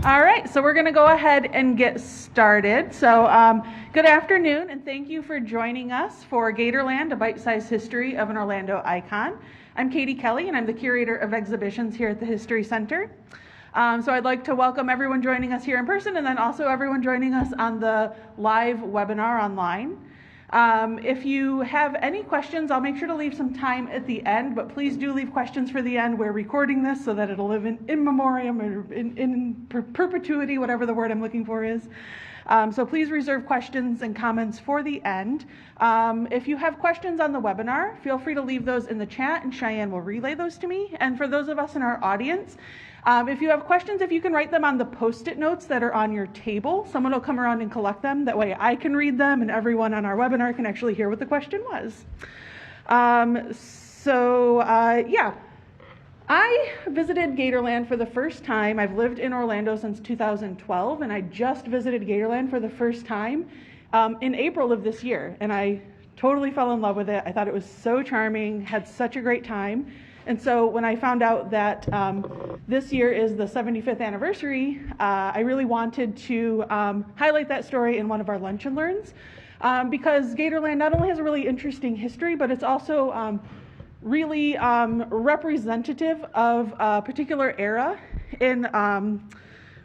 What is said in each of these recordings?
All right, so we're going to go ahead and get started. So good afternoon, and thank you for joining us for Gatorland, a bite-sized history of an Orlando icon. I'm Katie Kelly, and I'm the curator of exhibitions here at the History Center. So I'd like to welcome everyone joining us here in person, and then also everyone joining us on the live webinar online. If you have any questions, I'll make sure to leave some time at the end, but please do leave questions for the end. We're recording this so that it'll live in memoriam or in perpetuity, whatever the word I'm looking for is. So please reserve questions and comments for the end. If you have questions on the webinar, feel free to leave those in the chat and Cheyenne will relay those to me. And for those of us in our audience, if you have questions, if you can write them on the Post-it notes that are on your table, someone will come around and collect them. That way I can read them and everyone on our webinar can actually hear what the question was. I visited Gatorland for the first time. I've lived in Orlando since 2012, and I just visited Gatorland for the first time in April of this year, and I totally fell in love with it. I thought it was so charming, had such a great time. And so when I found out that this year is the 75th anniversary, I really wanted to highlight that story in one of our lunch and learns because Gatorland not only has a really interesting history, but it's also really representative of a particular era in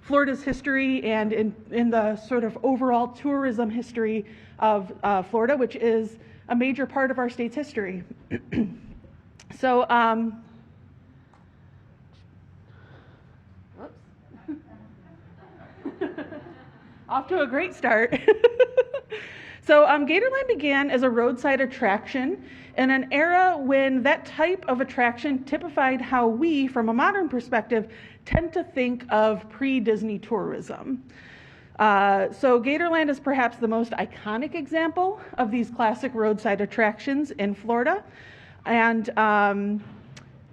Florida's history and in the sort of overall tourism history of Florida, which is a major part of our state's history. So, off to a great start. So Gatorland began as a roadside attraction in an era when that type of attraction typified how we, from a modern perspective, tend to think of pre-Disney tourism. So Gatorland is perhaps the most iconic example of these classic roadside attractions in Florida. And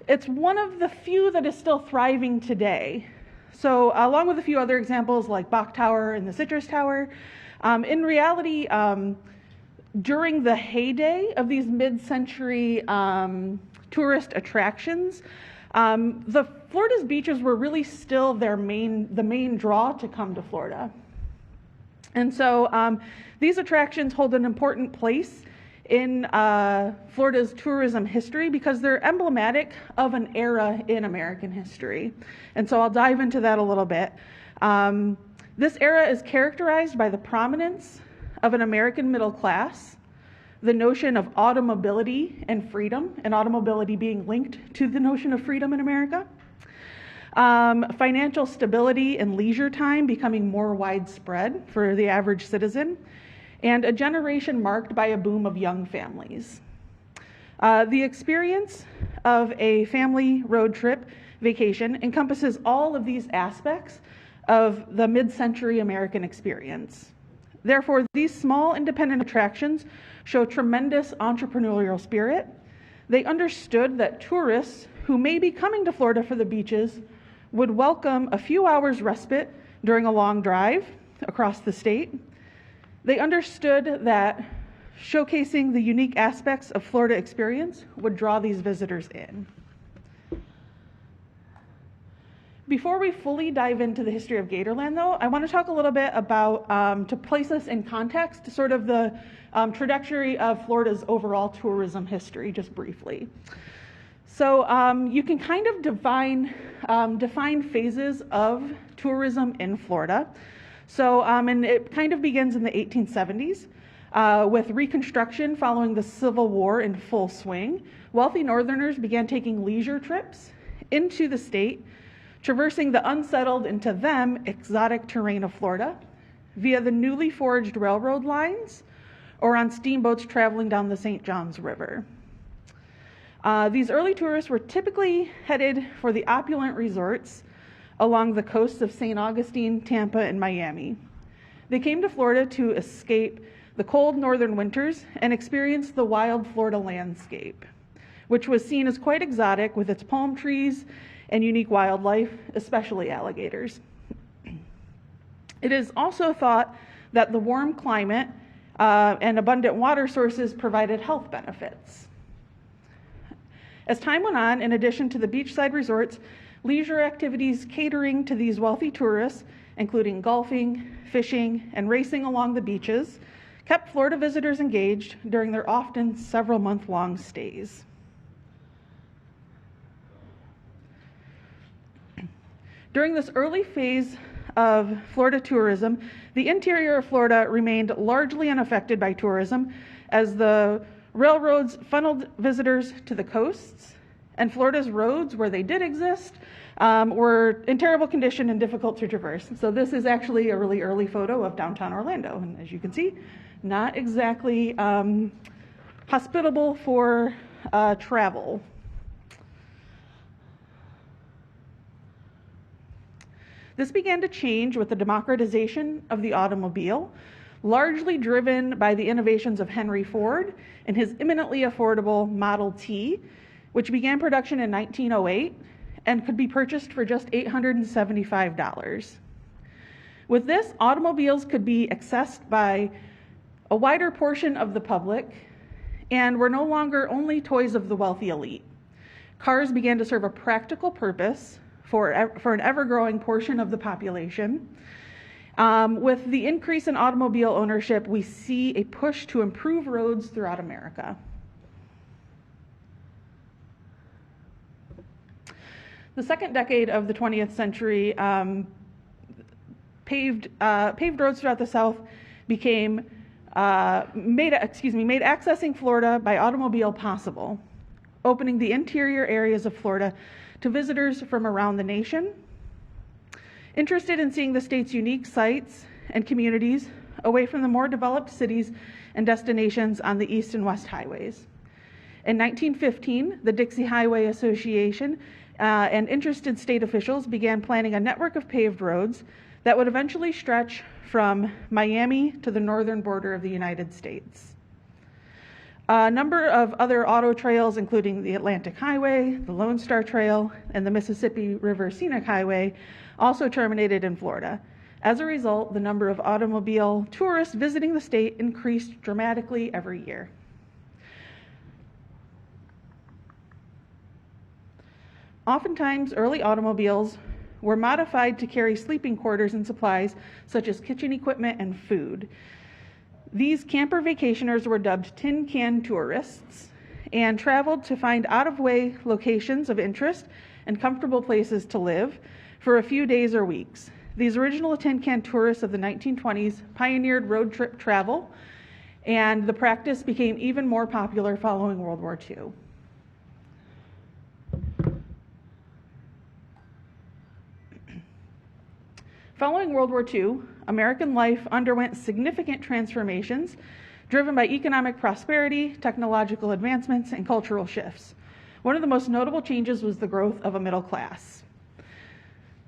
it's one of the few that is still thriving today. So along with a few other examples like Bach Tower and the Citrus Tower, in reality, during the heyday of these mid-century tourist attractions, Florida's beaches were really still the main draw to come to Florida. And so these attractions hold an important place in Florida's tourism history because they're emblematic of an era in American history. And so I'll dive into that a little bit. This era is characterized by the prominence of an American middle class, the notion of automobility and freedom, and automobility being linked to the notion of freedom in America, financial stability and leisure time becoming more widespread for the average citizen, and a generation marked by a boom of young families. The experience of a family road trip vacation encompasses all of these aspects of the mid-century American experience. Therefore, these small independent attractions show tremendous entrepreneurial spirit. They understood that tourists who may be coming to Florida for the beaches would welcome a few hours respite during a long drive across the state. They understood that showcasing the unique aspects of Florida experience would draw these visitors in. Before we fully dive into the history of Gatorland, though, I want to talk a little bit about, to place us in context, sort of the trajectory of Florida's overall tourism history, just briefly. So you can kind of define phases of tourism in Florida. So, and it kind of begins in the 1870s with Reconstruction following the Civil War in full swing. Wealthy Northerners began taking leisure trips into the state, traversing the unsettled and to them exotic terrain of Florida via the newly forged railroad lines or on steamboats traveling down the St. Johns River. These early tourists were typically headed for the opulent resorts along the coasts of St. Augustine, Tampa, and Miami. They came to Florida to escape the cold northern winters and experience the wild Florida landscape, which was seen as quite exotic with its palm trees and unique wildlife, especially alligators. It is also thought that the warm climate and abundant water sources provided health benefits. As time went on, in addition to the beachside resorts, Leisure activities catering to these wealthy tourists, including golfing, fishing, and racing along the beaches, kept Florida visitors engaged during their often several-month-long stays. During this early phase of Florida tourism, the interior of Florida remained largely unaffected by tourism as the railroads funneled visitors to the coasts, and Florida's roads, where they did exist, were in terrible condition and difficult to traverse. So this is actually a really early photo of downtown Orlando, and as you can see, not exactly hospitable for travel. This began to change with the democratization of the automobile, largely driven by the innovations of Henry Ford and his eminently affordable Model T, which began production in 1908 and could be purchased for just $875. With this, automobiles could be accessed by a wider portion of the public and were no longer only toys of the wealthy elite. Cars began to serve a practical purpose for an ever-growing portion of the population. With the increase in automobile ownership, we see a push to improve roads throughout America. The second decade of the 20th century, paved roads throughout the South made accessing Florida by automobile possible, opening the interior areas of Florida to visitors from around the nation, interested in seeing the state's unique sites and communities away from the more developed cities and destinations on the east and west highways. In 1915, the Dixie Highway Association and interested state officials began planning a network of paved roads that would eventually stretch from Miami to the northern border of the United States. A number of other auto trails, including the Atlantic Highway, the Lone Star Trail, and the Mississippi River Scenic Highway, also terminated in Florida. As a result, the number of automobile tourists visiting the state increased dramatically every year. Oftentimes, early automobiles were modified to carry sleeping quarters and supplies, such as kitchen equipment and food. These camper vacationers were dubbed tin can tourists and traveled to find out-of-way locations of interest and comfortable places to live for a few days or weeks. These original tin can tourists of the 1920s pioneered road trip travel, and the practice became even more popular following World War II. Following World War II, American life underwent significant transformations driven by economic prosperity, technological advancements, and cultural shifts. One of the most notable changes was the growth of a middle class.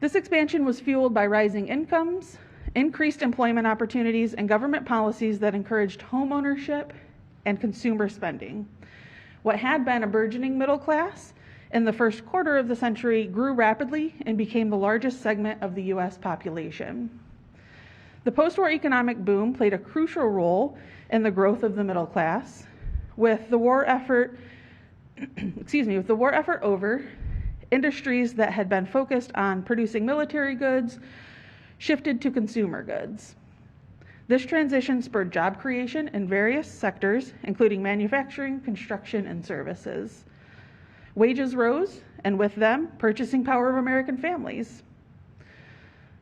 This expansion was fueled by rising incomes, increased employment opportunities, and government policies that encouraged home ownership and consumer spending. What had been a burgeoning middle class in the first quarter of the century grew rapidly and became the largest segment of the U.S. population. The post-war economic boom played a crucial role in the growth of the middle class. With the war effort over, industries that had been focused on producing military goods shifted to consumer goods. This transition spurred job creation in various sectors, including manufacturing, construction, and services. Wages rose, and with them, purchasing power of American families.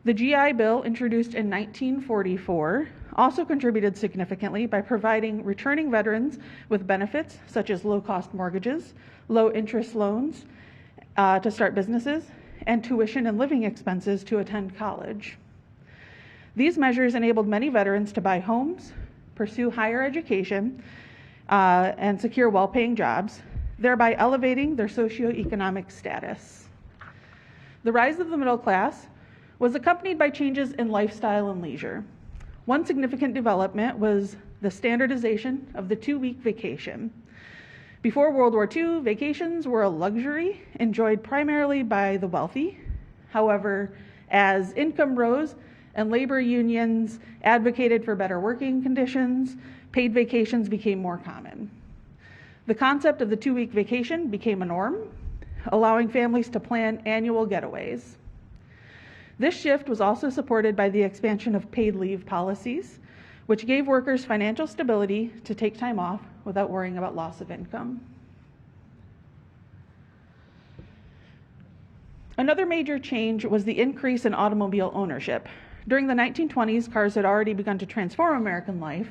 The GI Bill, introduced in 1944, also contributed significantly by providing returning veterans with benefits such as low-cost mortgages, low-interest loans to start businesses, and tuition and living expenses to attend college. These measures enabled many veterans to buy homes, pursue higher education, and secure well-paying jobs, thereby elevating their socioeconomic status. The rise of the middle class was accompanied by changes in lifestyle and leisure. One significant development was the standardization of the 2-week vacation. Before World War II, vacations were a luxury enjoyed primarily by the wealthy. However, as income rose and labor unions advocated for better working conditions, paid vacations became more common. The concept of the 2-week vacation became a norm. allowing families to plan annual getaways. This shift was also supported by the expansion of paid leave policies, which gave workers financial stability to take time off without worrying about loss of income. Another major change was the increase in automobile ownership. During the 1920s, cars had already begun to transform American life,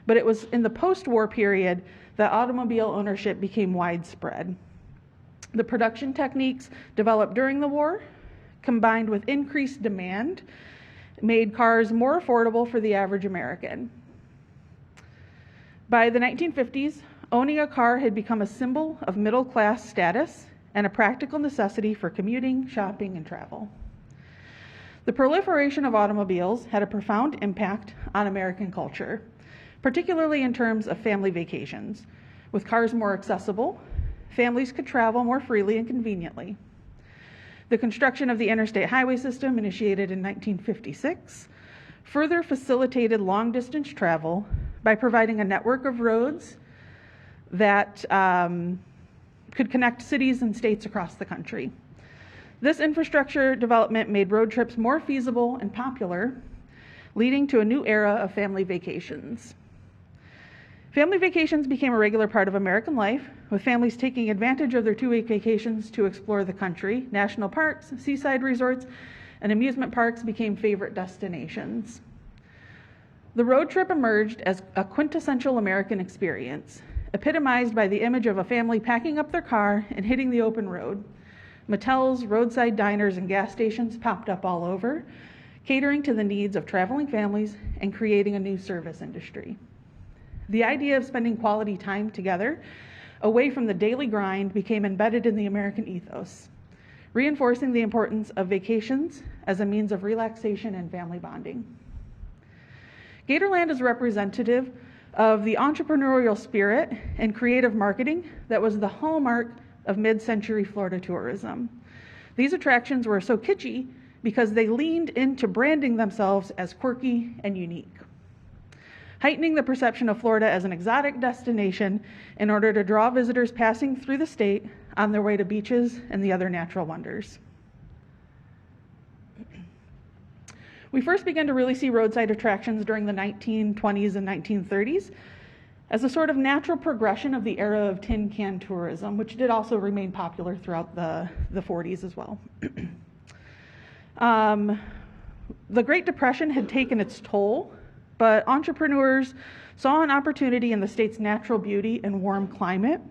but it was in the post-war period that automobile ownership became widespread. The production techniques developed during the war, combined with increased demand, made cars more affordable for the average American. By the 1950s, owning a car had become a symbol of middle-class status and a practical necessity for commuting, shopping, and travel. The proliferation of automobiles had a profound impact on American culture, particularly in terms of family vacations. With cars more accessible, families could travel more freely and conveniently. The construction of the interstate highway system, initiated in 1956, further facilitated long-distance travel by providing a network of roads that could connect cities and states across the country. This infrastructure development made road trips more feasible and popular, leading to a new era of family vacations. Family vacations became a regular part of American life, with families taking advantage of their 2-week vacations to explore the country. National parks, seaside resorts, and amusement parks became favorite destinations. The road trip emerged as a quintessential American experience, epitomized by the image of a family packing up their car and hitting the open road. Motels, roadside diners, and gas stations popped up all over, catering to the needs of traveling families and creating a new service industry. The idea of spending quality time together, away from the daily grind, became embedded in the American ethos, reinforcing the importance of vacations as a means of relaxation and family bonding. Gatorland is representative of the entrepreneurial spirit and creative marketing that was the hallmark of mid-century Florida tourism. These attractions were so kitschy because they leaned into branding themselves as quirky and unique, heightening the perception of Florida as an exotic destination in order to draw visitors passing through the state on their way to beaches and the other natural wonders. We first began to really see roadside attractions during the 1920s and 1930s as a sort of natural progression of the era of tin can tourism, which did also remain popular throughout the 40s as well. The Great Depression had taken its toll, but entrepreneurs saw an opportunity in the state's natural beauty and warm climate.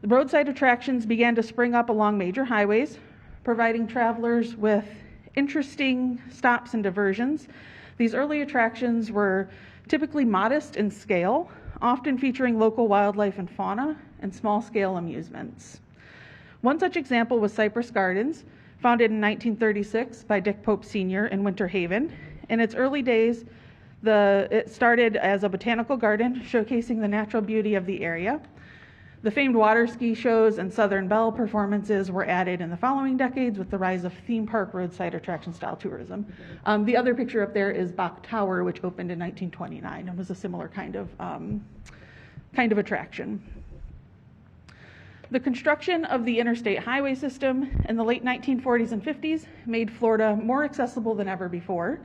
Roadside attractions began to spring up along major highways, providing travelers with interesting stops and diversions. These early attractions were typically modest in scale, often featuring local wildlife and fauna and small-scale amusements. One such example was Cypress Gardens, founded in 1936 by Dick Pope Sr. in Winter Haven. In its early days, it started as a botanical garden showcasing the natural beauty of the area. The famed water ski shows and Southern Belle performances were added in the following decades with the rise of theme park roadside attraction style tourism. The other picture up there is Bach Tower, which opened in 1929 and was a similar kind of attraction. The construction of the interstate highway system in the late 1940s and 50s made Florida more accessible than ever before.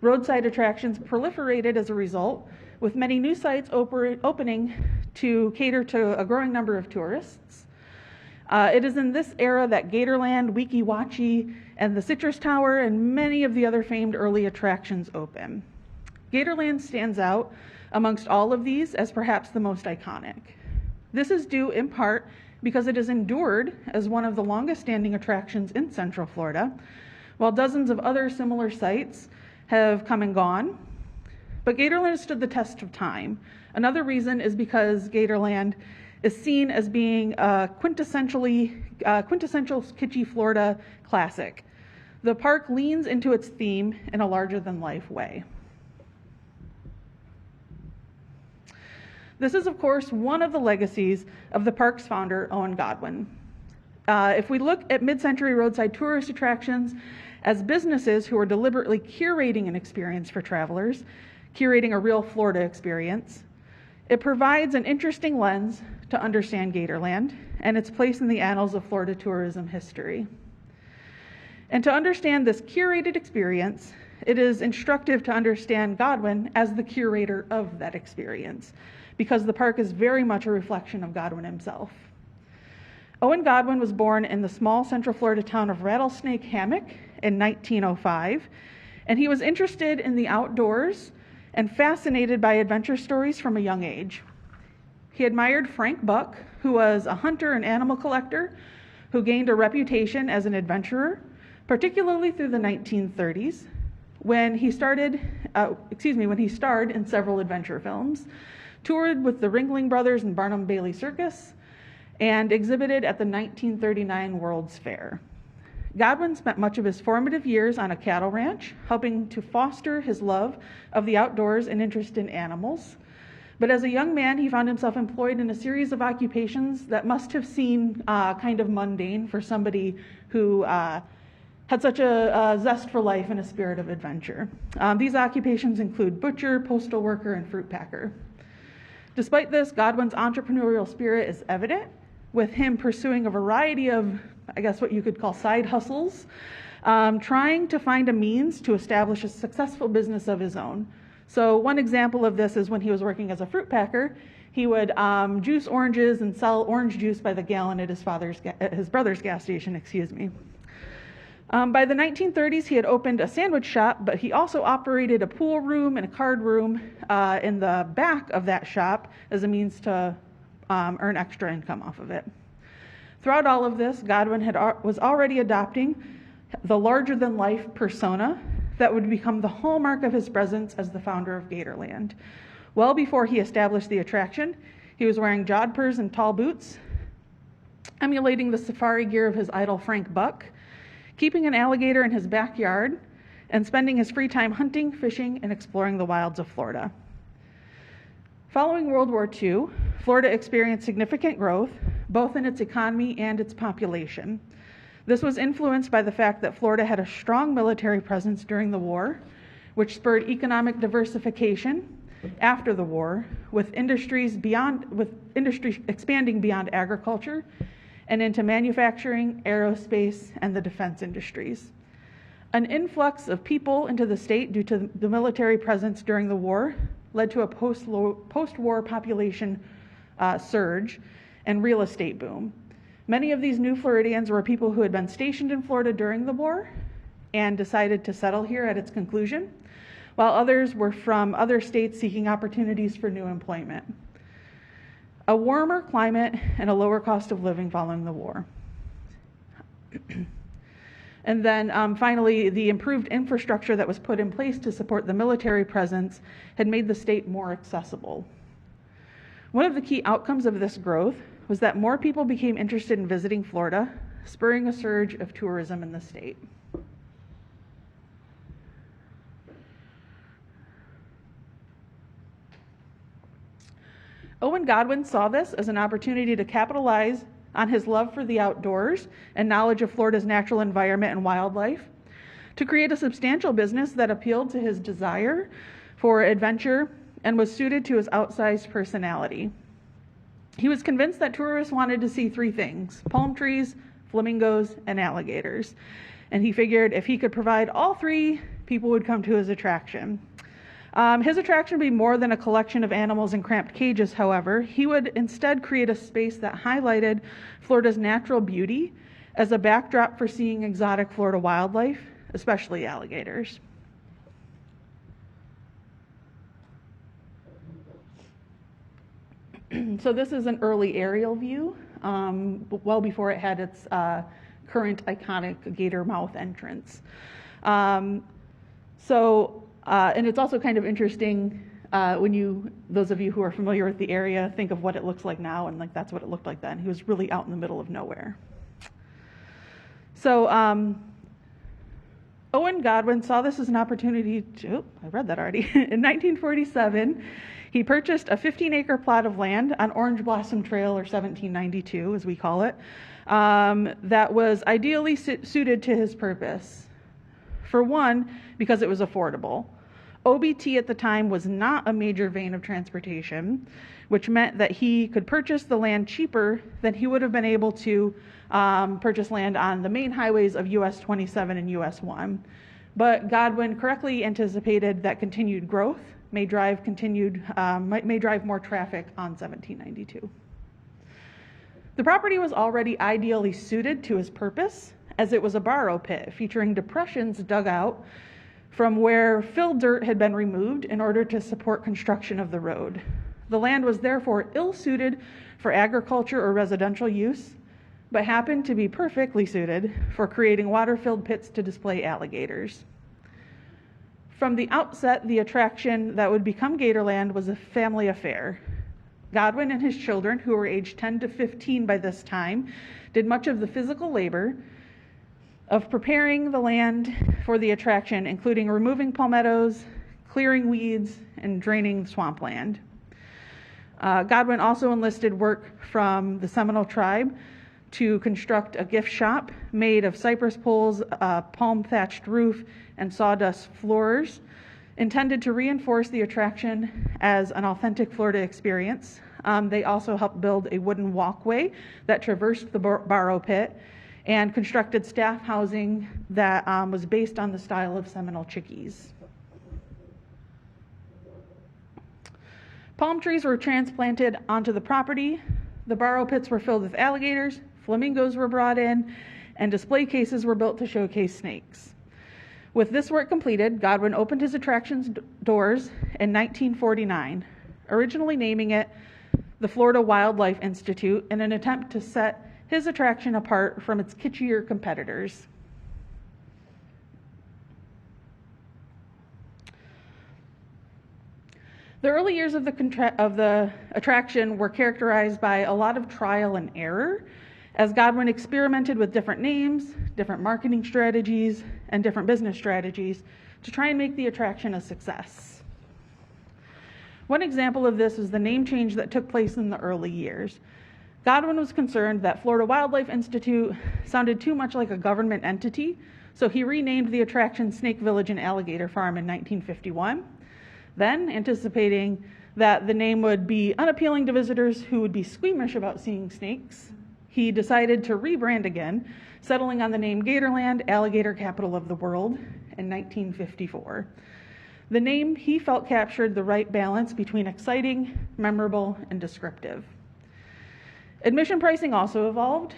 Roadside attractions proliferated as a result, with many new sites opening to cater to a growing number of tourists. It is in this era that Gatorland, Weeki Wachee, and the Citrus Tower and many of the other famed early attractions open. Gatorland stands out amongst all of these as perhaps the most iconic. This is due in part because it has endured as one of the longest standing attractions in Central Florida, while dozens of other similar sites have come and gone. But Gatorland has stood the test of time. Another reason is because Gatorland is seen as being a quintessential kitschy Florida classic. The park leans into its theme in a larger-than-life way. This is, of course, one of the legacies of the park's founder, Owen Godwin. If we look at mid-century roadside tourist attractions as businesses who are deliberately curating an experience for travelers, curating a real Florida experience, it provides an interesting lens to understand Gatorland and its place in the annals of Florida tourism history. And to understand this curated experience, it is instructive to understand Godwin as the curator of that experience, because the park is very much a reflection of Godwin himself. Owen Godwin was born in the small Central Florida town of Rattlesnake Hammock in 1905, and he was interested in the outdoors and fascinated by adventure stories from a young age. He admired Frank Buck, who was a hunter and animal collector who gained a reputation as an adventurer, particularly through the 1930s, when he starred in several adventure films, toured with the Ringling Brothers and Barnum Bailey Circus, and exhibited at the 1939 World's Fair. Godwin spent much of his formative years on a cattle ranch, helping to foster his love of the outdoors and interest in animals. But as a young man, he found himself employed in a series of occupations that must have seemed kind of mundane for somebody who had such a zest for life and a spirit of adventure. These occupations include butcher, postal worker, and fruit packer. Despite this, Godwin's entrepreneurial spirit is evident, with him pursuing a variety of, I guess what you could call side hustles, trying to find a means to establish a successful business of his own. So one example of this is when he was working as a fruit packer, he would juice oranges and sell orange juice by the gallon at his brother's gas station, By the 1930s, he had opened a sandwich shop, but he also operated a pool room and a card room in the back of that shop as a means to earn extra income off of it. Throughout all of this, Godwin was already adopting the larger-than-life persona that would become the hallmark of his presence as the founder of Gatorland. Well before he established the attraction, he was wearing jodhpurs and tall boots, emulating the safari gear of his idol Frank Buck, keeping an alligator in his backyard, and spending his free time hunting, fishing, and exploring the wilds of Florida. Following World War II, Florida experienced significant growth, both in its economy and its population. This was influenced by the fact that Florida had a strong military presence during the war, which spurred economic diversification after the war, with industry expanding beyond agriculture and into manufacturing, aerospace, and the defense industries. An influx of people into the state due to the military presence during the war led to a post-war population surge and real estate boom. Many of these new Floridians were people who had been stationed in Florida during the war and decided to settle here at its conclusion, while others were from other states seeking opportunities for new employment. A warmer climate and a lower cost of living following the war. And then finally, the improved infrastructure that was put in place to support the military presence had made the state more accessible. One of the key outcomes of this growth was that more people became interested in visiting Florida, spurring a surge of tourism in the state. Owen Godwin saw this as an opportunity to capitalize on his love for the outdoors and knowledge of Florida's natural environment and wildlife, to create a substantial business that appealed to his desire for adventure and was suited to his outsized personality. He was convinced that tourists wanted to see three things: palm trees, flamingos, and alligators. And he figured if he could provide all three, people would come to his attraction. His attraction would be more than a collection of animals in cramped cages, however. He would instead create a space that highlighted Florida's natural beauty as a backdrop for seeing exotic Florida wildlife, especially alligators. So this is an early aerial view, well before it had its current iconic gator mouth entrance. And it's also kind of interesting when those of you who are familiar with the area, think of what it looks like now, and like that's what it looked like then. He was really out in the middle of nowhere. So Owen Godwin saw this as an opportunity to, I read that already. In 1947, he purchased a 15-acre plot of land on Orange Blossom Trail, or 1792 as we call it, that was ideally suited to his purpose. For one, because it was affordable. OBT at the time was not a major vein of transportation, which meant that he could purchase the land cheaper than he would have been able to purchase land on the main highways of US 27 and US 1. But Godwin correctly anticipated that continued growth may drive more traffic on 1792. The property was already ideally suited to his purpose, as it was a borrow pit featuring depressions dug out from where fill dirt had been removed in order to support construction of the road. The land was therefore ill-suited for agriculture or residential use, but happened to be perfectly suited for creating water-filled pits to display alligators. From the outset, the attraction that would become Gatorland was a family affair. Godwin and his children, who were aged 10 to 15 by this time, did much of the physical labor of preparing the land for the attraction, including removing palmettos, clearing weeds, and draining swampland. Godwin also enlisted work from the Seminole tribe to construct a gift shop made of cypress poles, palm-thatched roof, and sawdust floors, intended to reinforce the attraction as an authentic Florida experience. They also helped build a wooden walkway that traversed the borrow pit and constructed staff housing that was based on the style of Seminole chickees. Palm trees were transplanted onto the property. The borrow pits were filled with alligators, flamingos were brought in, and display cases were built to showcase snakes. With this work completed, Godwin opened his attraction's doors in 1949, originally naming it the Florida Wildlife Institute in an attempt to set his attraction apart from its kitschier competitors. The early years of the attraction were characterized by a lot of trial and error, as Godwin experimented with different names, different marketing strategies, and different business strategies to try and make the attraction a success. One example of this is the name change that took place in the early years. Godwin was concerned that Florida Wildlife Institute sounded too much like a government entity, so he renamed the attraction Snake Village and Alligator Farm in 1951. Then, anticipating that the name would be unappealing to visitors who would be squeamish about seeing snakes, he decided to rebrand again, settling on the name Gatorland, Alligator Capital of the World, in 1954. The name he felt captured the right balance between exciting, memorable, and descriptive. Admission pricing also evolved.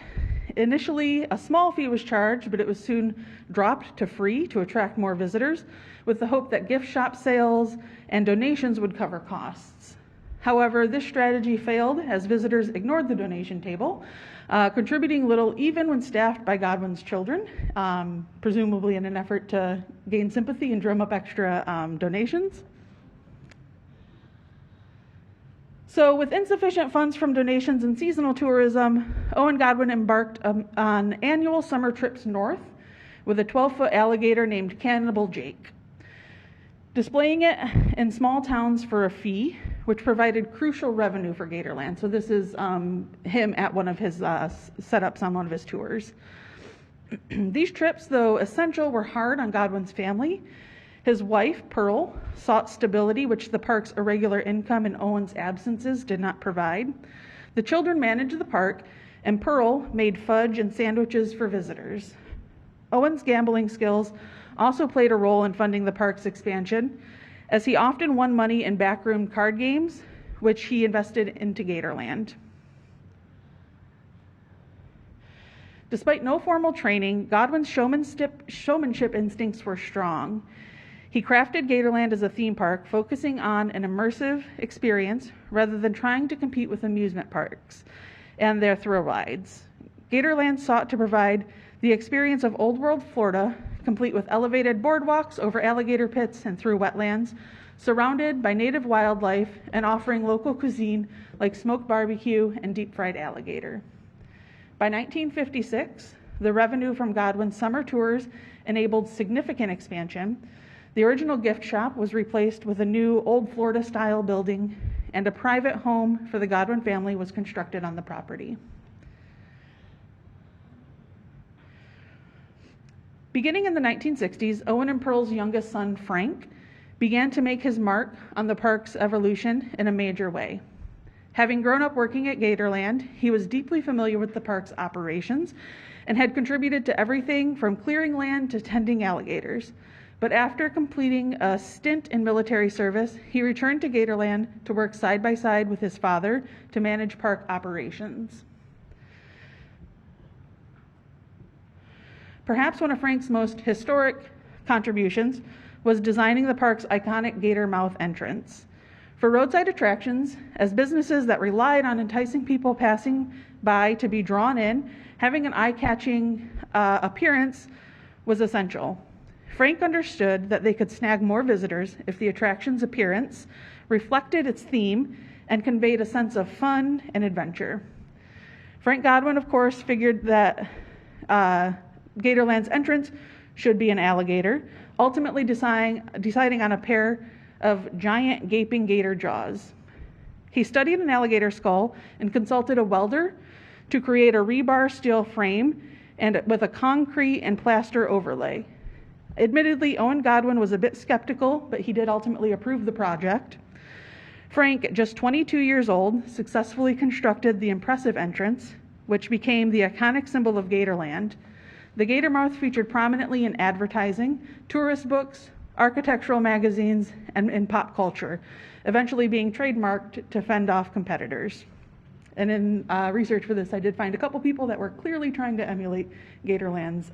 Initially, a small fee was charged, but it was soon dropped to free to attract more visitors, with the hope that gift shop sales and donations would cover costs. However, this strategy failed as visitors ignored the donation table, contributing little even when staffed by Godwin's children, presumably in an effort to gain sympathy and drum up extra donations. So with insufficient funds from donations and seasonal tourism, Owen Godwin embarked on annual summer trips north with a 12-foot alligator named Cannibal Jake, displaying it in small towns for a fee, which provided crucial revenue for Gatorland. So this is him at one of his setups on one of his tours. These trips, though essential, were hard on Godwin's family. His wife, Pearl, sought stability, which the park's irregular income and Owen's absences did not provide. The children managed the park, and Pearl made fudge and sandwiches for visitors. Owen's gambling skills also played a role in funding the park's expansion, as he often won money in backroom card games, which he invested into Gatorland. Despite no formal training, Godwin's showmanship instincts were strong. He crafted Gatorland as a theme park, focusing on an immersive experience rather than trying to compete with amusement parks and their thrill rides. Gatorland sought to provide the experience of Old World Florida, complete with elevated boardwalks over alligator pits and through wetlands, surrounded by native wildlife and offering local cuisine like smoked barbecue and deep-fried alligator. By 1956, the revenue from Godwin's summer tours enabled significant expansion. The original gift shop was replaced with a new old Florida-style building, and a private home for the Godwin family was constructed on the property. Beginning in the 1960s, Owen and Pearl's youngest son, Frank, began to make his mark on the park's evolution in a major way. Having grown up working at Gatorland, he was deeply familiar with the park's operations and had contributed to everything from clearing land to tending alligators. But after completing a stint in military service, he returned to Gatorland to work side by side with his father to manage park operations. Perhaps one of Frank's most historic contributions was designing the park's iconic gator mouth entrance. For roadside attractions, as businesses that relied on enticing people passing by to be drawn in, having an eye-catching appearance was essential. Frank understood that they could snag more visitors if the attraction's appearance reflected its theme and conveyed a sense of fun and adventure. Frank Godwin, of course, figured that Gatorland's entrance should be an alligator, ultimately deciding on a pair of giant gaping gator jaws. He studied an alligator skull and consulted a welder to create a rebar steel frame and with a concrete and plaster overlay. Admittedly, Owen Godwin was a bit skeptical, but he did ultimately approve the project. Frank, at just 22 years old, successfully constructed the impressive entrance, which became the iconic symbol of Gatorland. The gator mouth featured prominently in advertising, tourist books, architectural magazines, and in pop culture, eventually being trademarked to fend off competitors. And in research for this, I did find a couple people that were clearly trying to emulate Gatorland's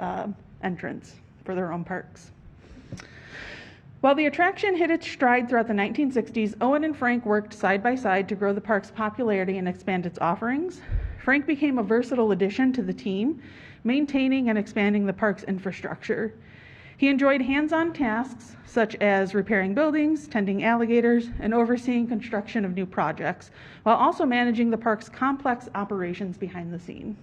entrance for their own parks. While the attraction hit its stride throughout the 1960s, Owen and Frank worked side by side to grow the park's popularity and expand its offerings. Frank became a versatile addition to the team, maintaining and expanding the park's infrastructure. He enjoyed hands-on tasks such as repairing buildings, tending alligators, and overseeing construction of new projects, while also managing the park's complex operations behind the scene.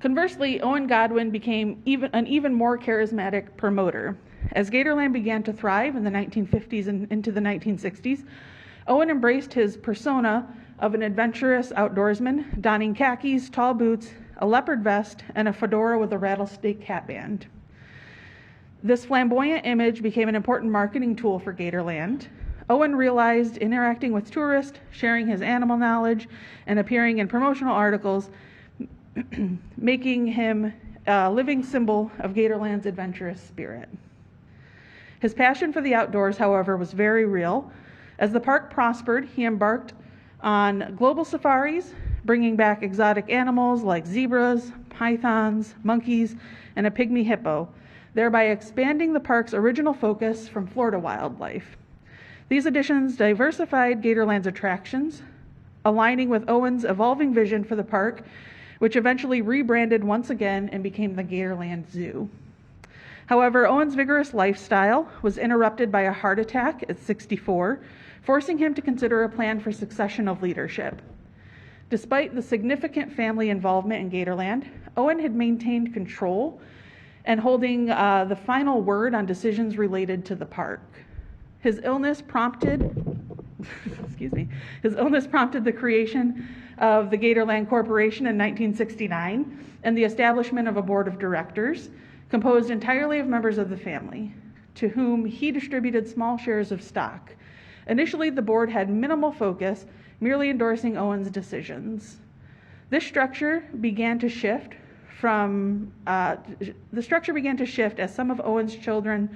Conversely, Owen Godwin became an even more charismatic promoter. As Gatorland began to thrive in the 1950s and into the 1960s, Owen embraced his persona of an adventurous outdoorsman, donning khakis, tall boots, a leopard vest, and a fedora with a rattlesnake hatband. This flamboyant image became an important marketing tool for Gatorland. Owen realized interacting with tourists, sharing his animal knowledge, and appearing in promotional articles, making him a living symbol of Gatorland's adventurous spirit. His passion for the outdoors, however, was very real. As the park prospered, he embarked on global safaris, bringing back exotic animals like zebras, pythons, monkeys, and a pygmy hippo, thereby expanding the park's original focus from Florida wildlife. These additions diversified Gatorland's attractions, aligning with Owen's evolving vision for the park, which eventually rebranded once again and became the Gatorland Zoo. However, Owen's vigorous lifestyle was interrupted by a heart attack at 64, forcing him to consider a plan for succession of leadership. Despite the significant family involvement in Gatorland, Owen had maintained control and holding the final word on decisions related to the park. His illness prompted the creation of the Gatorland Corporation in 1969 and the establishment of a board of directors composed entirely of members of the family, to whom he distributed small shares of stock. Initially, the board had minimal focus, merely endorsing Owen's decisions. This structure began to shift as some of Owen's children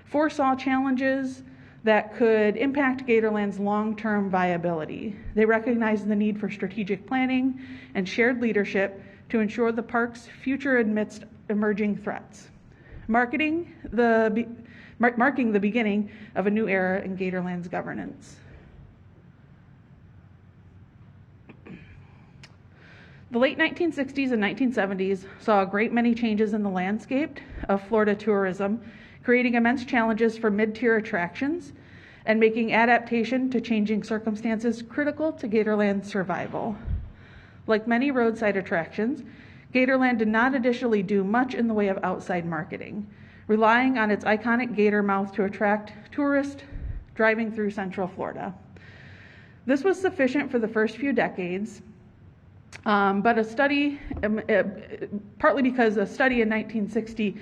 foresaw challenges that could impact Gatorland's long-term viability. They recognized the need for strategic planning and shared leadership to ensure the park's future amidst emerging threats, marking the beginning of a new era in Gatorland's governance. The late 1960s and 1970s saw a great many changes in the landscape of Florida tourism, creating immense challenges for mid-tier attractions and making adaptation to changing circumstances critical to Gatorland's survival. Like many roadside attractions, Gatorland did not additionally do much in the way of outside marketing, relying on its iconic gator mouth to attract tourists driving through Central Florida. This was sufficient for the first few decades, but a study, partly because a study in 1960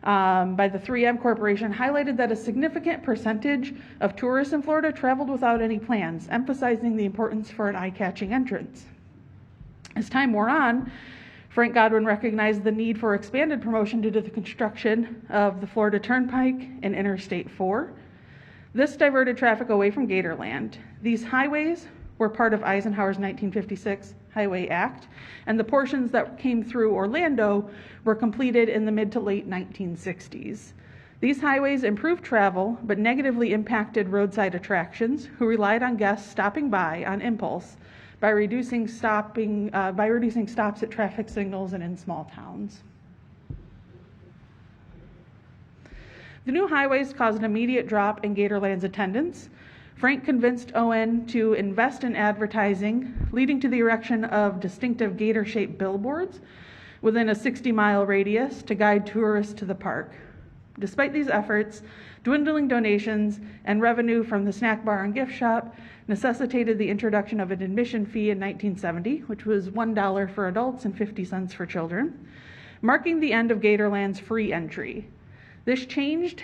by the 3M Corporation highlighted that a significant percentage of tourists in Florida traveled without any plans, emphasizing the importance for an eye-catching entrance. As time wore on, Frank Godwin recognized the need for expanded promotion due to the construction of the Florida Turnpike and Interstate 4. This diverted traffic away from Gatorland. These highways were part of Eisenhower's 1956 Highway Act, and the portions that came through Orlando were completed in the mid to late 1960s. These highways improved travel, but negatively impacted roadside attractions, who relied on guests stopping by on impulse by reducing stops at traffic signals and in small towns. The new highways caused an immediate drop in Gatorland's attendance. Frank convinced Owen to invest in advertising, leading to the erection of distinctive gator-shaped billboards within a 60-mile radius to guide tourists to the park. Despite these efforts, dwindling donations and revenue from the snack bar and gift shop necessitated the introduction of an admission fee in 1970, which was $1 for adults and 50 cents for children, marking the end of Gatorland's free entry. This change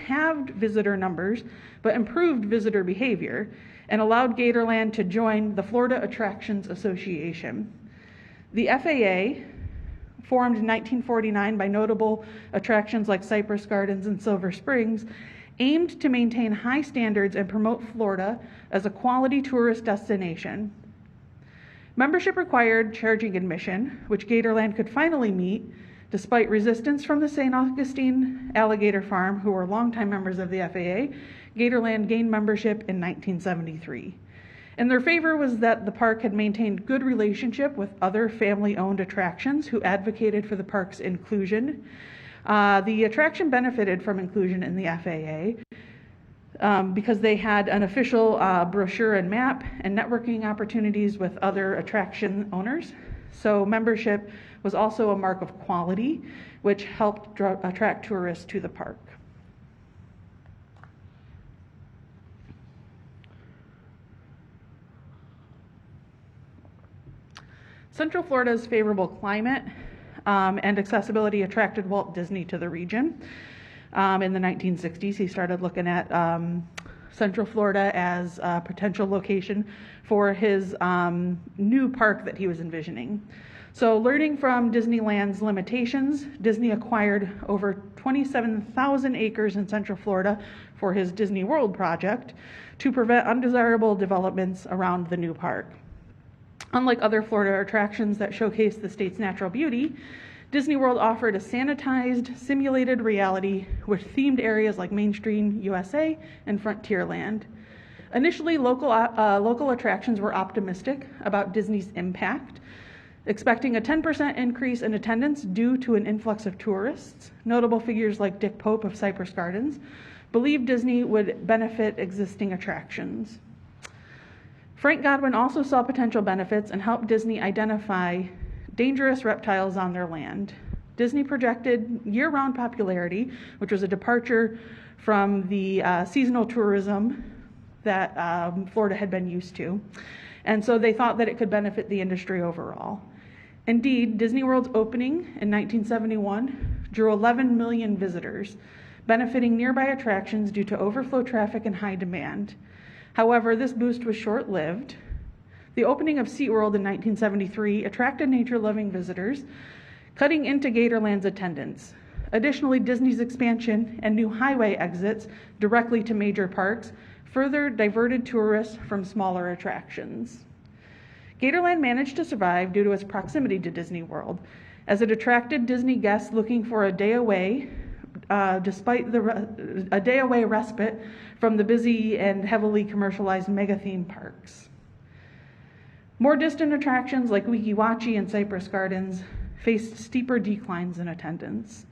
halved visitor numbers, but improved visitor behavior and allowed Gatorland to join the Florida Attractions Association. The FAA, formed in 1949 by notable attractions like Cypress Gardens and Silver Springs, aimed to maintain high standards and promote Florida as a quality tourist destination. Membership required charging admission, which Gatorland could finally meet despite resistance from the St. Augustine Alligator Farm, who were longtime members of the FAA. Gatorland gained membership in 1973. In their favor was that the park had maintained good relationship with other family-owned attractions who advocated for the park's inclusion. The attraction benefited from inclusion in the FAA because they had an official brochure and map and networking opportunities with other attraction owners. So membership was also a mark of quality, which helped attract tourists to the park. Central Florida's favorable climate and accessibility attracted Walt Disney to the region. In the 1960s, he started looking at Central Florida as a potential location for his new park that he was envisioning. So, learning from Disneyland's limitations, Disney acquired over 27,000 acres in Central Florida for his Disney World project to prevent undesirable developments around the new park. Unlike other Florida attractions that showcase the state's natural beauty, Disney World offered a sanitized, simulated reality with themed areas like Main Street USA and Frontierland. Initially, local attractions were optimistic about Disney's impact, expecting a 10% increase in attendance due to an influx of tourists. Notable figures like Dick Pope of Cypress Gardens believed Disney would benefit existing attractions. Frank Godwin also saw potential benefits and helped Disney identify dangerous reptiles on their land. Disney projected year-round popularity, which was a departure from the seasonal tourism that Florida had been used to. And so they thought that it could benefit the industry overall. Indeed, Disney World's opening in 1971 drew 11 million visitors, benefiting nearby attractions due to overflow traffic and high demand. However, this boost was short-lived. The opening of SeaWorld in 1973 attracted nature-loving visitors, cutting into Gatorland's attendance. Additionally, Disney's expansion and new highway exits directly to major parks further diverted tourists from smaller attractions. Gatorland managed to survive due to its proximity to Disney World, as it attracted Disney guests looking for a day away, despite a day away respite from the busy and heavily commercialized mega theme parks. More distant attractions like Weeki Wachee and Cypress Gardens faced steeper declines in attendance.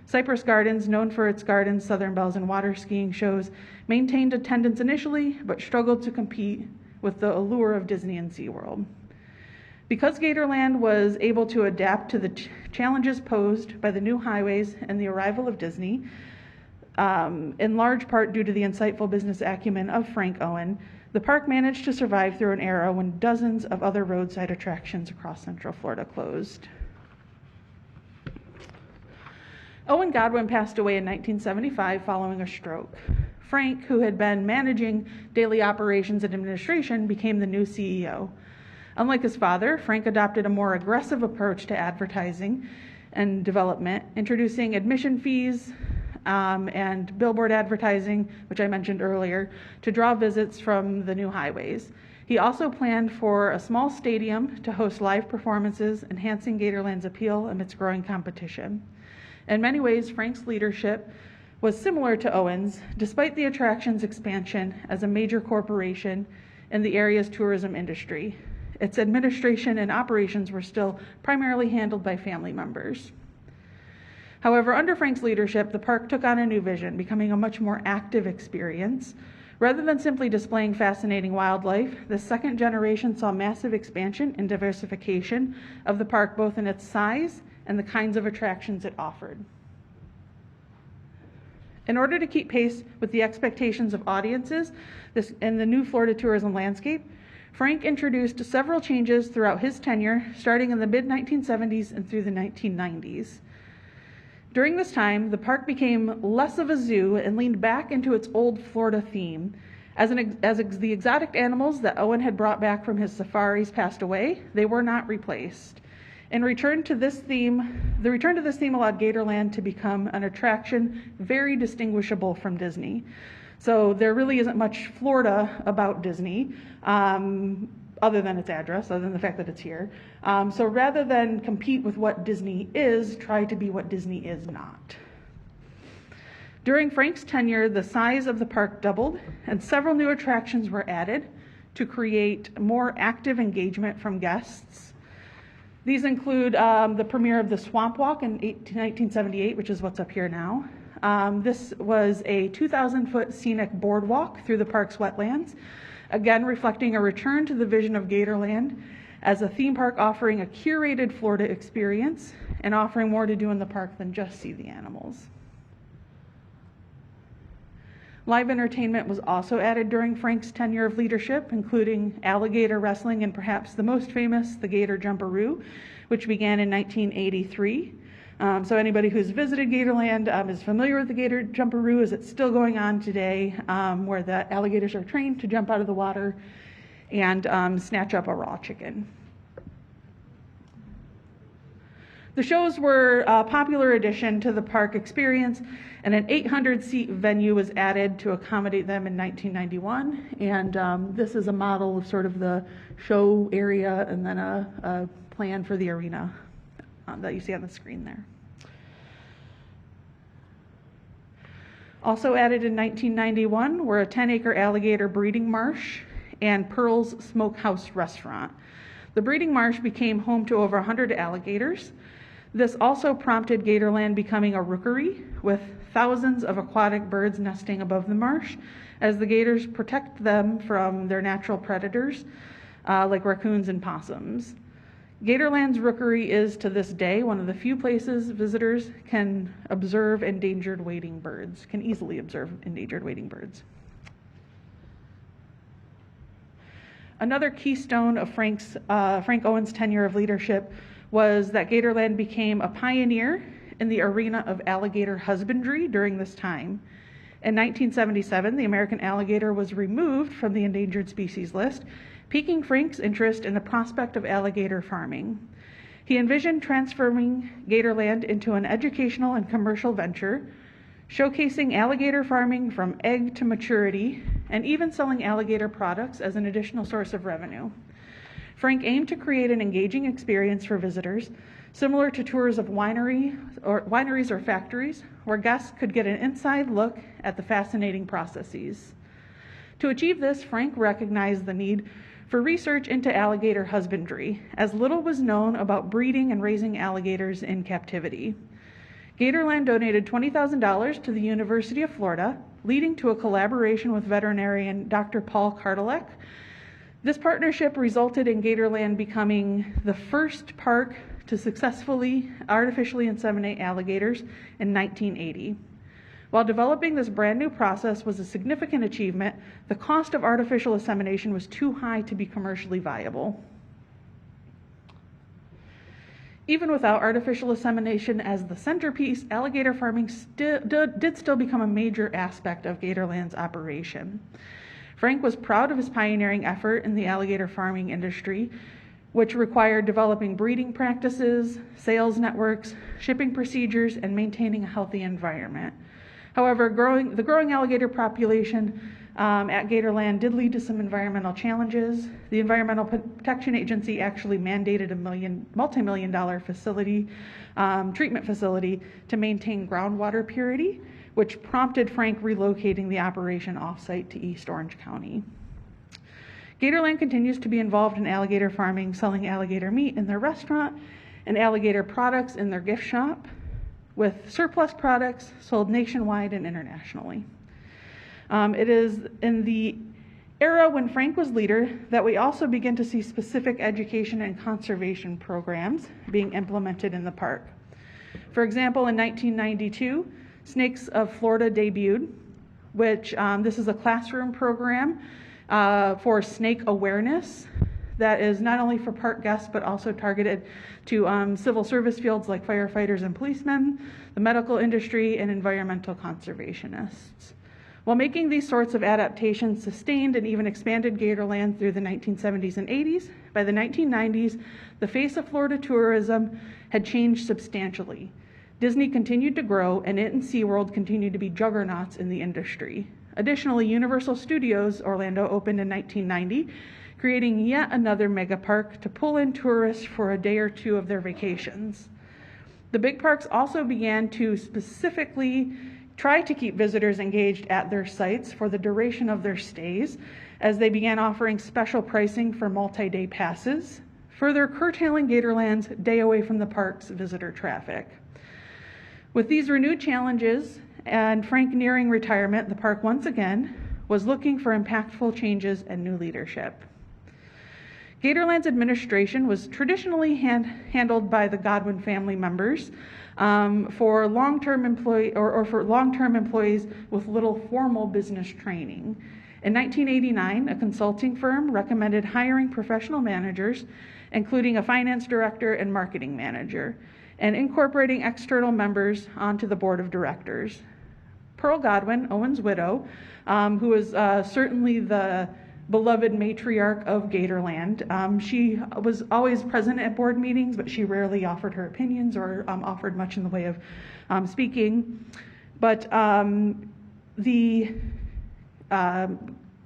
Cypress Gardens, known for its gardens, Southern Bells, and water skiing shows, maintained attendance initially, but struggled to compete with the allure of Disney and SeaWorld. Because Gatorland was able to adapt to the challenges posed by the new highways and the arrival of Disney, in large part due to the insightful business acumen of Frank Owen, the park managed to survive through an era when dozens of other roadside attractions across Central Florida closed. Owen Godwin passed away in 1975 following a stroke. Frank, who had been managing daily operations and administration, became the new CEO. Unlike his father, Frank adopted a more aggressive approach to advertising and development, introducing admission fees and billboard advertising, which I mentioned earlier, to draw visits from the new highways. He also planned for a small stadium to host live performances, enhancing Gatorland's appeal amidst growing competition. In many ways, Frank's leadership was similar to Owen's, despite the attraction's expansion as a major corporation in the area's tourism industry. Its administration and operations were still primarily handled by family members. However, under Frank's leadership, the park took on a new vision, becoming a much more active experience. Rather than simply displaying fascinating wildlife, the second generation saw massive expansion and diversification of the park, both in its size and the kinds of attractions it offered. In order to keep pace with the expectations of audiences in the new Florida tourism landscape, Frank introduced several changes throughout his tenure, starting in the mid-1970s and through the 1990s. During this time, the park became less of a zoo and leaned back into its old Florida theme. As the exotic animals that Owen had brought back from his safaris passed away, they were not replaced. The return to this theme allowed Gatorland to become an attraction very distinguishable from Disney. So there really isn't much Florida about Disney, other than its address, other than the fact that it's here. So rather than compete with what Disney is, try to be what Disney is not. During Frank's tenure, the size of the park doubled, and several new attractions were added to create more active engagement from guests. These include the premiere of the Swamp Walk in 1978, which is what's up here now. This was a 2,000-foot scenic boardwalk through the park's wetlands, again reflecting a return to the vision of Gatorland as a theme park offering a curated Florida experience and offering more to do in the park than just see the animals. Live entertainment was also added during Frank's tenure of leadership, including alligator wrestling and perhaps the most famous, the Gator Jumperoo, which began in 1983. So anybody who's visited Gatorland is familiar with the Gator Jumperoo, as it's still going on today, where the alligators are trained to jump out of the water and snatch up a raw chicken. The shows were a popular addition to the park experience, and an 800-seat venue was added to accommodate them in 1991. And this is a model of sort of the show area and then a plan for the arena that you see on the screen there. Also added in 1991 were a 10-acre alligator breeding marsh and Pearl's Smokehouse restaurant. The breeding marsh became home to over 100 alligators. This also prompted Gatorland becoming a rookery with thousands of aquatic birds nesting above the marsh, as the gators protect them from their natural predators like raccoons and possums. Gatorland's rookery is, to this day, one of the few places visitors can observe endangered wading birds, can easily observe endangered wading birds. Another keystone of Frank Owen's tenure of leadership was that Gatorland became a pioneer in the arena of alligator husbandry during this time. In 1977, the American alligator was removed from the endangered species list, piquing Frank's interest in the prospect of alligator farming. He envisioned transforming Gatorland into an educational and commercial venture, showcasing alligator farming from egg to maturity, and even selling alligator products as an additional source of revenue. Frank aimed to create an engaging experience for visitors, similar to tours of wineries or factories, where guests could get an inside look at the fascinating processes. To achieve this, Frank recognized the need for research into alligator husbandry, as little was known about breeding and raising alligators in captivity. Gatorland donated $20,000 to the University of Florida, leading to a collaboration with veterinarian Dr. Paul Kartelek. This partnership resulted in Gatorland becoming the first park to successfully artificially inseminate alligators in 1980. While developing this brand new process was a significant achievement, the cost of artificial insemination was too high to be commercially viable. Even without artificial insemination as the centerpiece, alligator farming did still become a major aspect of Gatorland's operation. Frank was proud of his pioneering effort in the alligator farming industry, which required developing breeding practices, sales networks, shipping procedures, and maintaining a healthy environment. However, the growing alligator population at Gatorland did lead to some environmental challenges. The Environmental Protection Agency actually mandated a multi-million-dollar treatment facility to maintain groundwater purity, which prompted Frank relocating the operation off-site to East Orange County. Gatorland continues to be involved in alligator farming, selling alligator meat in their restaurant and alligator products in their gift shop, with surplus products sold nationwide and internationally. It is in the era when Frank was leader that we also begin to see specific education and conservation programs being implemented in the park. For example, in 1992, Snakes of Florida debuted, which this is a classroom program for snake awareness that is not only for park guests but also targeted to civil service fields like firefighters and policemen, the medical industry, and environmental conservationists. While making these sorts of adaptations sustained and even expanded Gatorland through the 1970s and 80s, by the 1990s, the face of Florida tourism had changed substantially. Disney continued to grow, and it and SeaWorld continued to be juggernauts in the industry. Additionally, Universal Studios Orlando opened in 1990, creating yet another mega park to pull in tourists for a day or two of their vacations. The big parks also began to specifically try to keep visitors engaged at their sites for the duration of their stays, as they began offering special pricing for multi-day passes, further curtailing Gatorland's day away from the park's visitor traffic. With these renewed challenges and Frank nearing retirement, the park once again was looking for impactful changes and new leadership. Gatorland's administration was traditionally handled by the Godwin family members for long-term employees with little formal business training. In 1989, a consulting firm recommended hiring professional managers, including a finance director and marketing manager, and incorporating external members onto the board of directors. Pearl Godwin, Owen's widow, who is certainly the beloved matriarch of Gatorland. She was always present at board meetings, but she rarely offered her opinions or offered much in the way of speaking. But the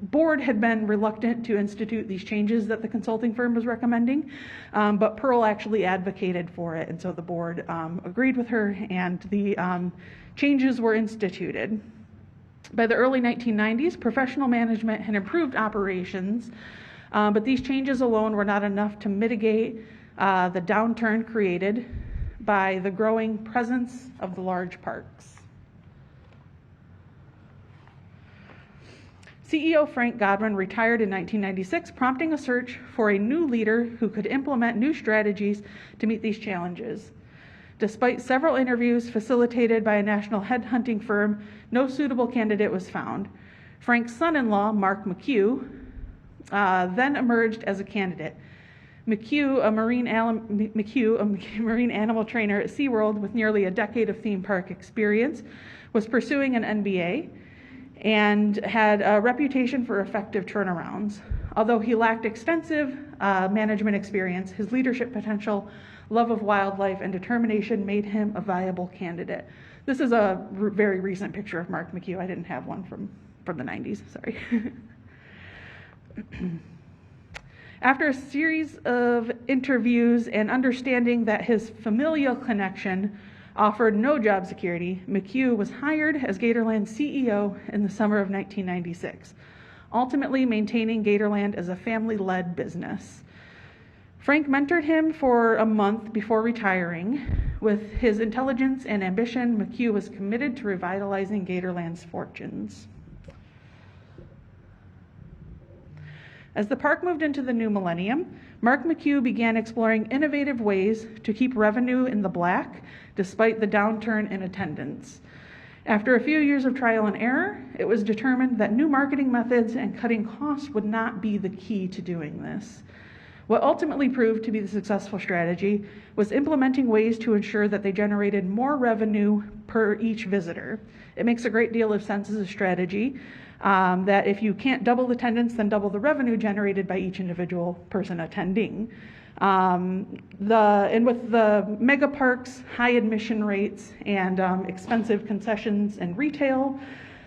board had been reluctant to institute these changes that the consulting firm was recommending, but Pearl actually advocated for it, and so the board agreed with her, and the changes were instituted. By the early 1990s, professional management had improved operations, but these changes alone were not enough to mitigate the downturn created by the growing presence of the large parks. CEO Frank Godwin retired in 1996, prompting a search for a new leader who could implement new strategies to meet these challenges. Despite several interviews facilitated by a national headhunting firm, no suitable candidate was found. Frank's son-in-law, Mark McHugh, then emerged as a candidate. McHugh, a marine animal trainer at SeaWorld with nearly a decade of theme park experience, was pursuing an MBA and had a reputation for effective turnarounds. Although he lacked extensive management experience, his leadership potential, love of wildlife, and determination made him a viable candidate. This is a very recent picture of Mark McHugh. I didn't have one from the 90s, sorry. After a series of interviews and understanding that his familial connection offered no job security, McHugh was hired as Gatorland's CEO in the summer of 1996, ultimately maintaining Gatorland as a family-led business. Frank mentored him for a month before retiring. With his intelligence and ambition, McHugh was committed to revitalizing Gatorland's fortunes. As the park moved into the new millennium, Mark McHugh began exploring innovative ways to keep revenue in the black despite the downturn in attendance. After a few years of trial and error, it was determined that new marketing methods and cutting costs would not be the key to doing this. What ultimately proved to be the successful strategy was implementing ways to ensure that they generated more revenue per each visitor. It makes a great deal of sense as a strategy, that if you can't double attendance, then double the revenue generated by each individual person attending. And with the mega parks, high admission rates, and expensive concessions and retail,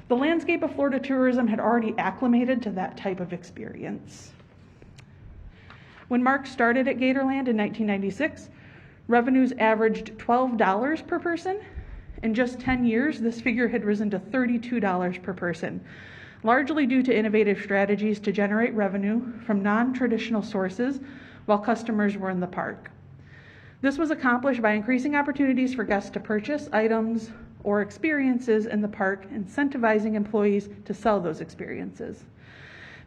the landscape of Florida tourism had already acclimated to that type of experience. When Mark started at Gatorland in 1996, revenues averaged $12 per person. In just 10 years, this figure had risen to $32 per person, largely due to innovative strategies to generate revenue from non-traditional sources while customers were in the park. This was accomplished by increasing opportunities for guests to purchase items or experiences in the park, incentivizing employees to sell those experiences.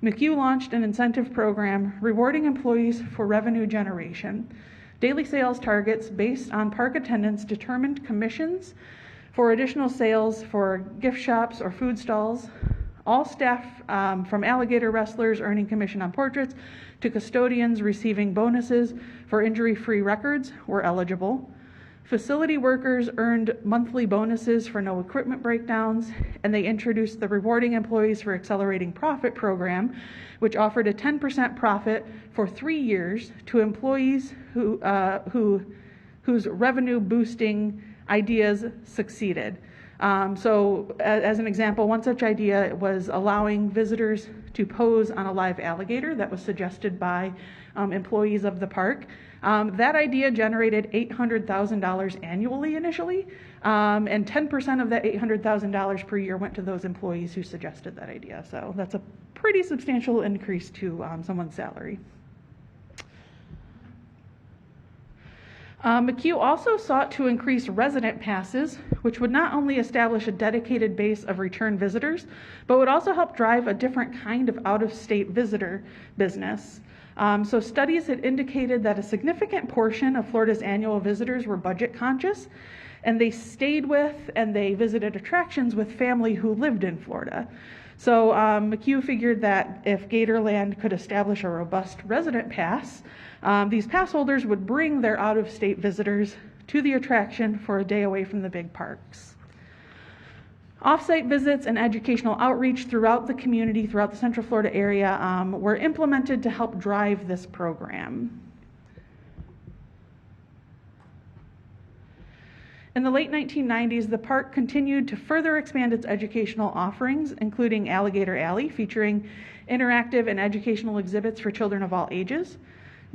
McHugh launched an incentive program rewarding employees for revenue generation. Daily sales targets based on park attendance determined commissions for additional sales for gift shops or food stalls. All staff, from alligator wrestlers earning commission on portraits to custodians receiving bonuses for injury-free records, were eligible. Facility workers earned monthly bonuses for no equipment breakdowns, and they introduced the Rewarding Employees for Accelerating Profit program, which offered a 10% profit for 3 years to employees whose revenue-boosting ideas succeeded. So as an example, one such idea was allowing visitors to pose on a live alligator that was suggested by employees of the park. That idea generated $800,000 annually initially, and 10% of that $800,000 per year went to those employees who suggested that idea. So that's a pretty substantial increase to someone's salary. McHugh also sought to increase resident passes, which would not only establish a dedicated base of return visitors, but would also help drive a different kind of out-of-state visitor business. So studies had indicated that a significant portion of Florida's annual visitors were budget conscious, and they stayed with and they visited attractions with family who lived in Florida. So McHugh figured that if Gatorland could establish a robust resident pass, these pass holders would bring their out-of-state visitors to the attraction for a day away from the big parks. Off-site visits and educational outreach throughout the community, throughout the Central Florida area, were implemented to help drive this program. In the late 1990s, the park continued to further expand its educational offerings, including Alligator Alley, featuring interactive and educational exhibits for children of all ages,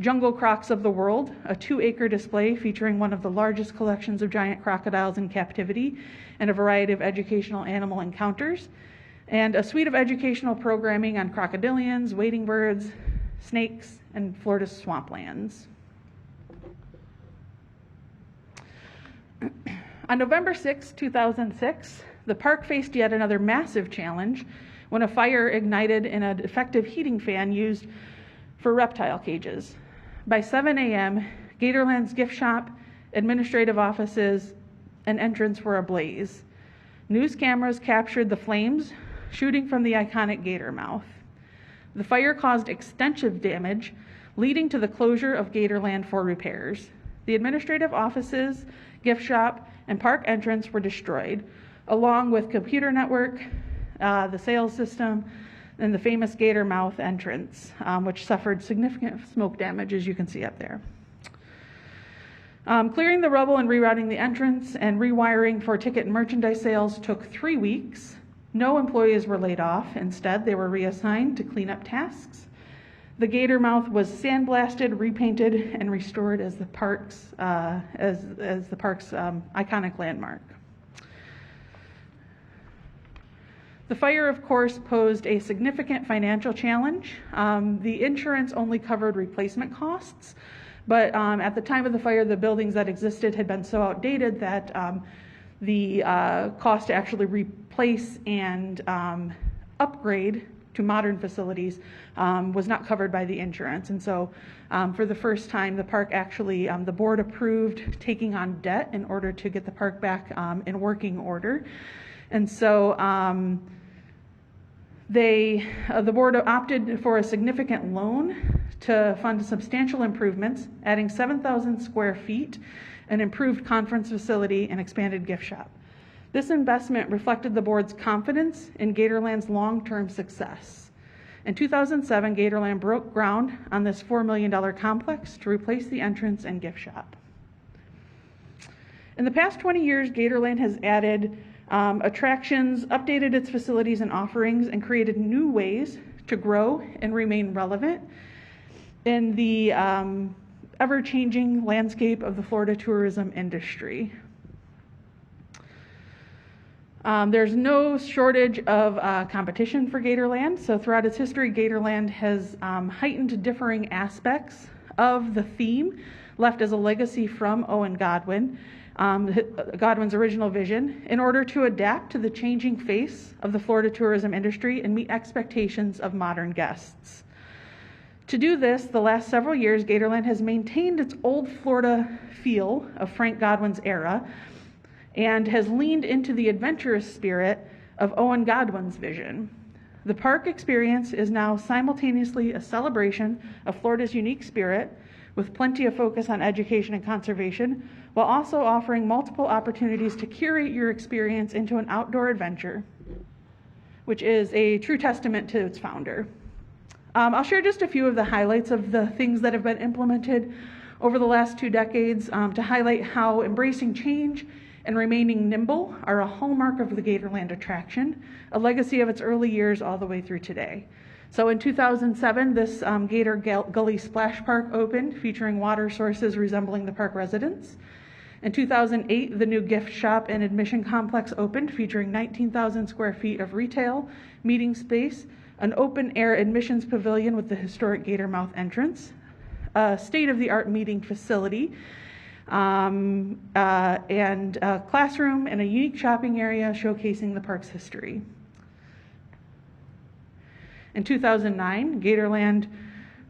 Jungle Crocs of the World, a 2-acre display featuring one of the largest collections of giant crocodiles in captivity and a variety of educational animal encounters, and a suite of educational programming on crocodilians, wading birds, snakes, and Florida's swamplands. On November 6, 2006, the park faced yet another massive challenge when a fire ignited in a defective heating fan used for reptile cages. By 7 a.m., Gatorland's gift shop, administrative offices, and entrance were ablaze. News cameras captured the flames shooting from the iconic gator mouth. The fire caused extensive damage, leading to the closure of Gatorland for repairs. The administrative offices, gift shop, and park entrance were destroyed, along with computer network, the sales system, and the famous gator mouth entrance, which suffered significant smoke damage, as you can see up there. Clearing the rubble and rerouting the entrance and rewiring for ticket and merchandise sales took 3 weeks. No employees were laid off. Instead, they were reassigned to cleanup tasks. The gator mouth was sandblasted, repainted, and restored as the park's iconic landmark. The fire, of course, posed a significant financial challenge. The insurance only covered replacement costs, but at the time of the fire, the buildings that existed had been so outdated that the cost to actually replace and upgrade to modern facilities was not covered by the insurance. And so for the first time, the park actually, the board approved taking on debt in order to get the park back in working order. And so the board opted for a significant loan to fund substantial improvements, adding 7,000 square feet, an improved conference facility, and expanded gift shop. This investment reflected the board's confidence in Gatorland's long-term success. In 2007, Gatorland broke ground on this $4 million complex to replace the entrance and gift shop. In the past 20 years, Gatorland has added attractions, updated its facilities and offerings, and created new ways to grow and remain relevant in the ever-changing landscape of the Florida tourism industry. There's no shortage of competition for Gatorland. So throughout its history, Gatorland has heightened differing aspects of the theme left as a legacy from Owen Godwin, Godwin's original vision, in order to adapt to the changing face of the Florida tourism industry and meet expectations of modern guests. To do this, the last several years, Gatorland has maintained its old Florida feel of Frank Godwin's era and has leaned into the adventurous spirit of Owen Godwin's vision. The park experience is now simultaneously a celebration of Florida's unique spirit, with plenty of focus on education and conservation, while also offering multiple opportunities to curate your experience into an outdoor adventure, which is a true testament to its founder. I'll share just a few of the highlights of the things that have been implemented over the last 2 decades to highlight how embracing change and remaining nimble are a hallmark of the Gatorland attraction, a legacy of its early years all the way through today. So in 2007, this Gator Gully Splash Park opened, featuring water sources resembling the park residents. In 2008, the new gift shop and admission complex opened, featuring 19,000 square feet of retail, meeting space, an open-air admissions pavilion with the historic Gator Mouth entrance, a state-of-the-art meeting facility, and a classroom and a unique shopping area showcasing the park's history. In 2009, Gatorland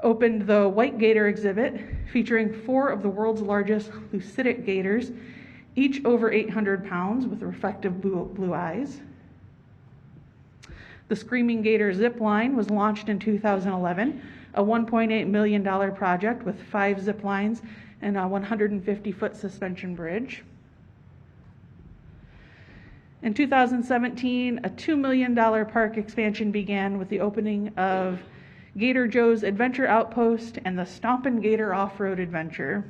opened the White Gator exhibit, featuring 4 of the world's largest leucidic gators, each over 800 pounds with reflective blue eyes. The Screaming Gator zip line was launched in 2011, a $1.8 million project with 5 zip lines and a 150-foot suspension bridge. In 2017, a $2 million park expansion began with the opening of Gator Joe's Adventure Outpost and the Stompin' Gator Off-Road Adventure.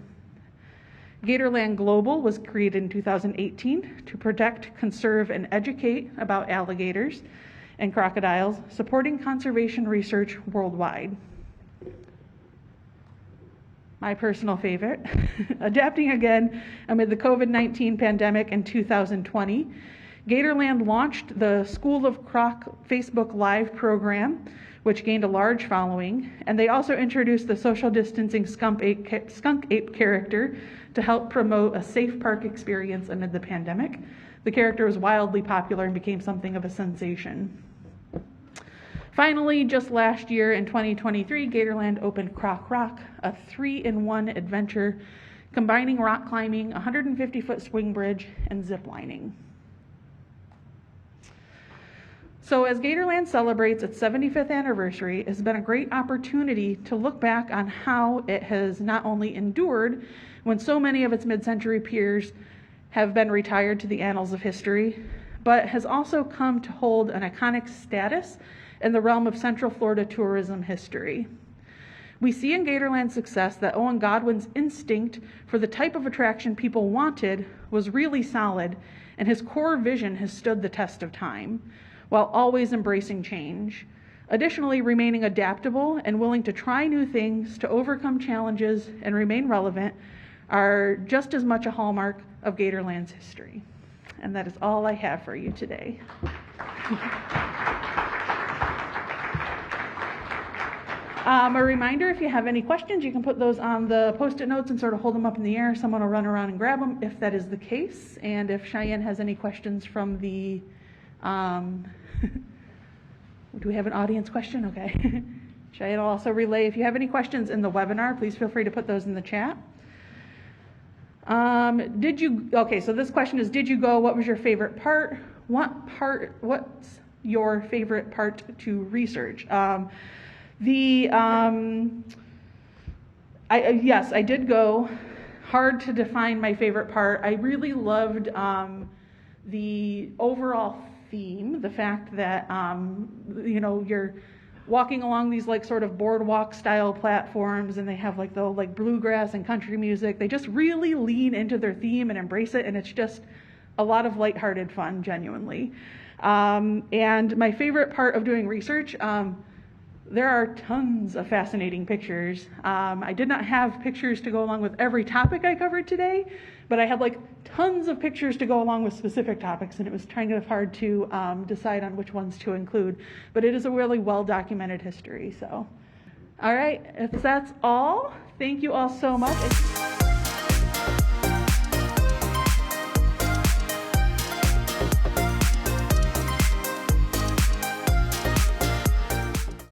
Gatorland Global was created in 2018 to protect, conserve, and educate about alligators and crocodiles, supporting conservation research worldwide. My personal favorite, adapting again amid the COVID-19 pandemic in 2020, Gatorland launched the School of Croc Facebook Live program, which gained a large following, and they also introduced the social distancing skunk ape character to help promote a safe park experience amid the pandemic. The character was wildly popular and became something of a sensation. Finally, just last year in 2023, Gatorland opened Croc Rock, a 3-in-1 adventure combining rock climbing, a 150-foot swing bridge, and zip lining. So as Gatorland celebrates its 75th anniversary, it has been a great opportunity to look back on how it has not only endured when so many of its mid-century peers have been retired to the annals of history, but has also come to hold an iconic status in the realm of Central Florida tourism history. We see in Gatorland's success that Owen Godwin's instinct for the type of attraction people wanted was really solid, and his core vision has stood the test of time, while always embracing change. Additionally, remaining adaptable and willing to try new things to overcome challenges and remain relevant are just as much a hallmark of Gatorland's history. And that is all I have for you today. A reminder, if you have any questions, you can put those on the Post-it notes and sort of hold them up in the air. Someone will run around and grab them if that is the case. And if Cheyenne has any questions from the, do we have an audience question? Okay. Cheyenne will also relay. If you have any questions in the webinar, please feel free to put those in the chat. Okay, so this question is, did you go? What was your favorite part? What's your favorite part to research? Yes, I did go. Hard to define my favorite part. I really loved the overall theme, the fact that you're walking along these like sort of boardwalk style platforms, and they have like the like bluegrass and country music. They just really lean into their theme and embrace it, and it's just a lot of lighthearted fun, genuinely. And my favorite part of doing research, there are tons of fascinating pictures. I did not have pictures to go along with every topic I covered today, but I had like tons of pictures to go along with specific topics, and it was kind of hard to decide on which ones to include. But it is a really well-documented history. So, all right, if that's all, thank you all so much.